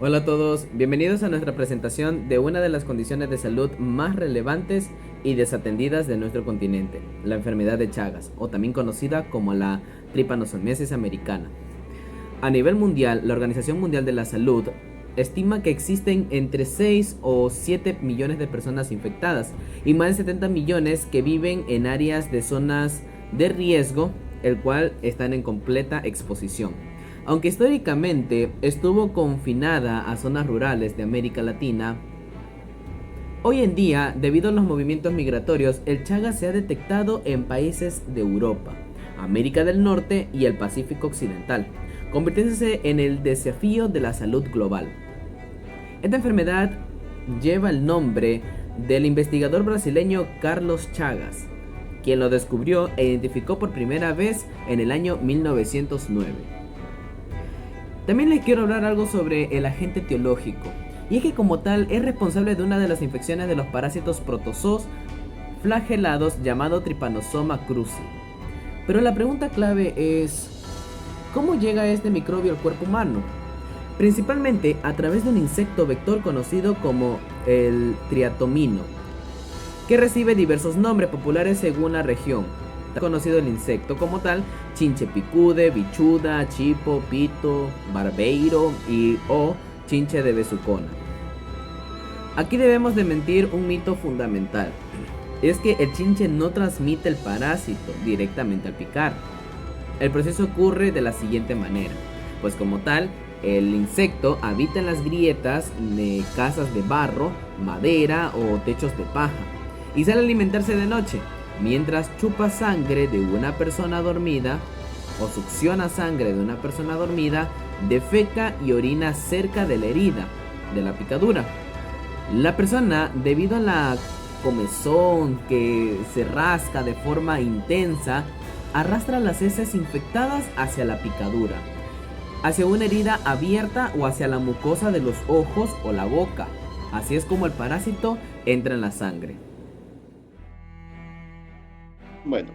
Hola a todos, bienvenidos a nuestra presentación de una de las condiciones de salud más relevantes y desatendidas de nuestro continente, la enfermedad de Chagas, o también conocida como la tripanosomiasis americana. A nivel mundial, la Organización Mundial de la Salud estima que existen entre 6 o 7 millones de personas infectadas y más de 70 millones que viven en áreas de zonas de riesgo, el cual están en completa exposición. Aunque históricamente estuvo confinada a zonas rurales de América Latina, hoy en día, debido a los movimientos migratorios, el Chagas se ha detectado en países de Europa, América del Norte y el Pacífico Occidental, convirtiéndose en el desafío de la salud global. Esta enfermedad lleva el nombre del investigador brasileño Carlos Chagas, quien lo descubrió e identificó por primera vez en el año 1909. También les quiero hablar algo sobre el agente etiológico, y es que como tal es responsable de una de las infecciones de los parásitos protozoos flagelados llamado Trypanosoma cruzi. Pero la pregunta clave es, ¿cómo llega este microbio al cuerpo humano? Principalmente a través de un insecto vector conocido como el triatomino, que recibe diversos nombres populares según la región. Conocido el insecto como tal: chinche picude, bichuda, chipo, pito, barbeiro y o chinche de besucona. Aquí debemos de mentir un mito fundamental. Es que el chinche no transmite el parásito directamente al picar. El proceso ocurre de la siguiente manera. Pues como tal, el insecto habita en las grietas de casas de barro, madera o techos de paja y sale a alimentarse de noche, mientras chupa sangre de una persona dormida o succiona sangre de una persona dormida, defeca y orina cerca de la herida de la picadura. La persona, debido a la comezón que se rasca de forma intensa, arrastra las heces infectadas hacia la picadura, hacia una herida abierta o hacia la mucosa de los ojos o la boca. Así es como el parásito entra en la sangre. Bueno,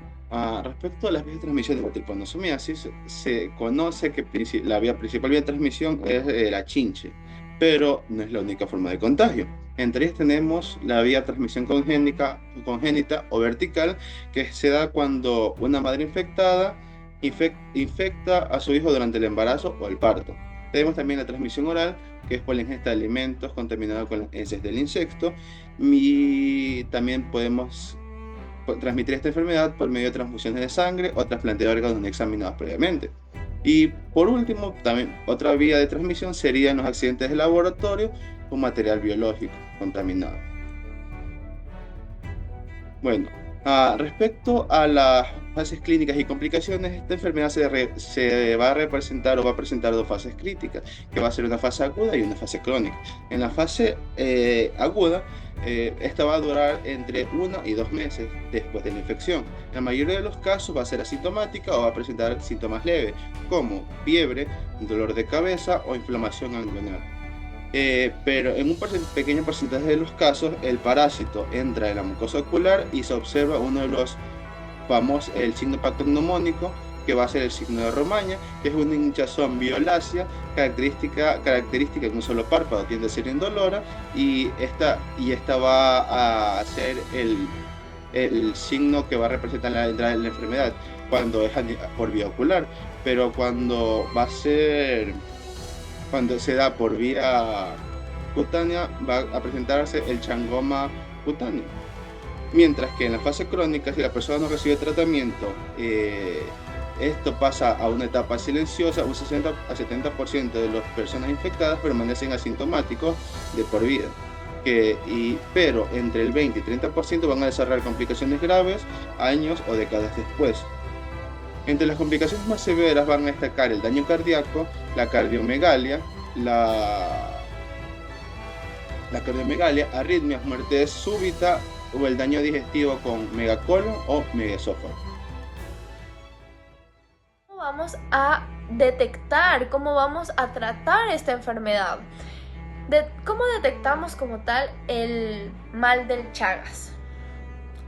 respecto a las vías de transmisión de la tripanosomiasis, se conoce que la principal vía de transmisión es la chinche, pero no es la única forma de contagio. Entre ellas tenemos la vía de transmisión congénita o vertical, que se da cuando una madre infectada infecta a su hijo durante el embarazo o el parto. Tenemos también la transmisión oral, que es por la ingesta de alimentos contaminados con las heces del insecto, y también podemos transmitir esta enfermedad por medio de transfusiones de sangre o trasplante de órganos no examinados previamente. Y por último, también otra vía de transmisión serían los accidentes de laboratorio con material biológico contaminado. Bueno, respecto a las fases clínicas y complicaciones, esta enfermedad se va a representar o va a presentar dos fases críticas, que va a ser una fase aguda y una fase crónica. En la fase aguda, esta va a durar entre 1 y 2 meses después de la infección. En la mayoría de los casos va a ser asintomática o va a presentar síntomas leves, como fiebre, dolor de cabeza o inflamación ganglionar. Pero en un pequeño porcentaje de los casos, el parásito entra en la mucosa ocular y se observa uno de los famosos, el signo patognomónico, que va a ser el signo de Romaña, que es una hinchazón violácea característica en un solo párpado, tiende a ser indolora, y esta va a ser el signo que va a representar la entrada de la enfermedad cuando es por vía ocular. Pero cuando se da por vía cutánea, va a presentarse el changoma cutáneo. Mientras que en la fase crónica, si la persona no recibe tratamiento, esto pasa a una etapa silenciosa. Un 60 a 70% de las personas infectadas permanecen asintomáticos de por vida. Pero entre el 20 y 30% van a desarrollar complicaciones graves años o décadas después. Entre las complicaciones más severas van a destacar el daño cardíaco, la cardiomegalia, arritmias, muerte súbita o el daño digestivo con megacolon o megaesófago. ¿Cómo vamos a detectar, cómo vamos a tratar esta enfermedad? ¿Cómo detectamos como tal el mal del Chagas?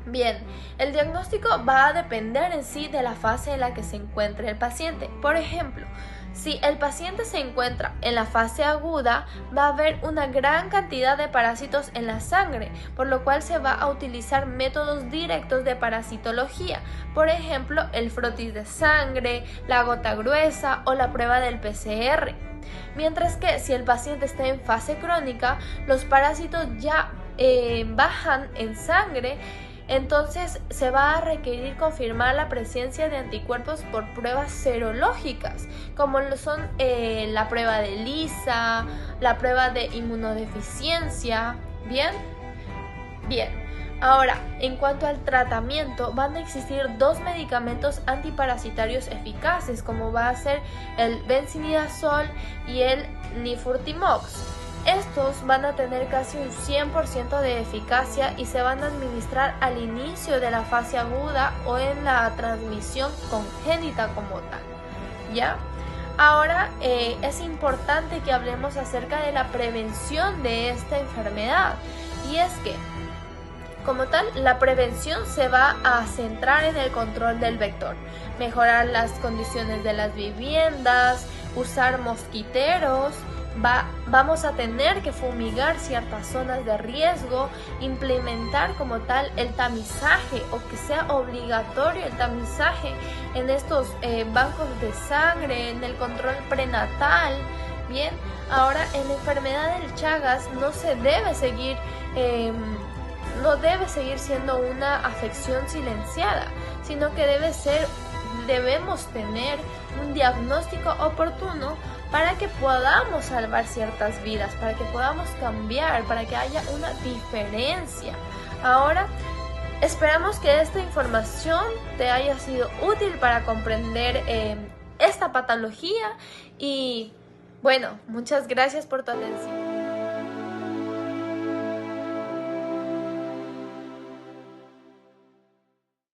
Bien, el diagnóstico va a depender en sí de la fase en la que se encuentre el paciente. Por ejemplo, Si el paciente se encuentra en la fase aguda, va a haber una gran cantidad de parásitos en la sangre, por lo cual se va a utilizar métodos directos de parasitología, por ejemplo, el frotis de sangre, la gota gruesa o la prueba del PCR. Mientras que si el paciente está en fase crónica, los parásitos ya bajan en sangre. Entonces se va a requerir confirmar la presencia de anticuerpos por pruebas serológicas, como lo son la prueba de ELISA, la prueba de inmunodeficiencia. ¿Bien? Bien. Ahora, en cuanto al tratamiento, van a existir dos medicamentos antiparasitarios eficaces, como va a ser el benzinidazol y el nifurtimox. Estos van a tener casi un 100% de eficacia y se van a administrar al inicio de la fase aguda o en la transmisión congénita como tal, ¿ya? Ahora es importante que hablemos acerca de la prevención de esta enfermedad, y es que, como tal, la prevención se va a centrar en el control del vector, mejorar las condiciones de las viviendas, usar mosquiteros. Vamos a tener que fumigar ciertas zonas de riesgo, implementar como tal el tamizaje, o que sea obligatorio el tamizaje en estos bancos de sangre, en el control prenatal. Bien, ahora en la enfermedad del Chagas no debe seguir siendo una afección silenciada, sino que debemos tener un diagnóstico oportuno para que podamos salvar ciertas vidas, para que podamos cambiar, para que haya una diferencia. Ahora, esperamos que esta información te haya sido útil para comprender esta patología y bueno, muchas gracias por tu atención.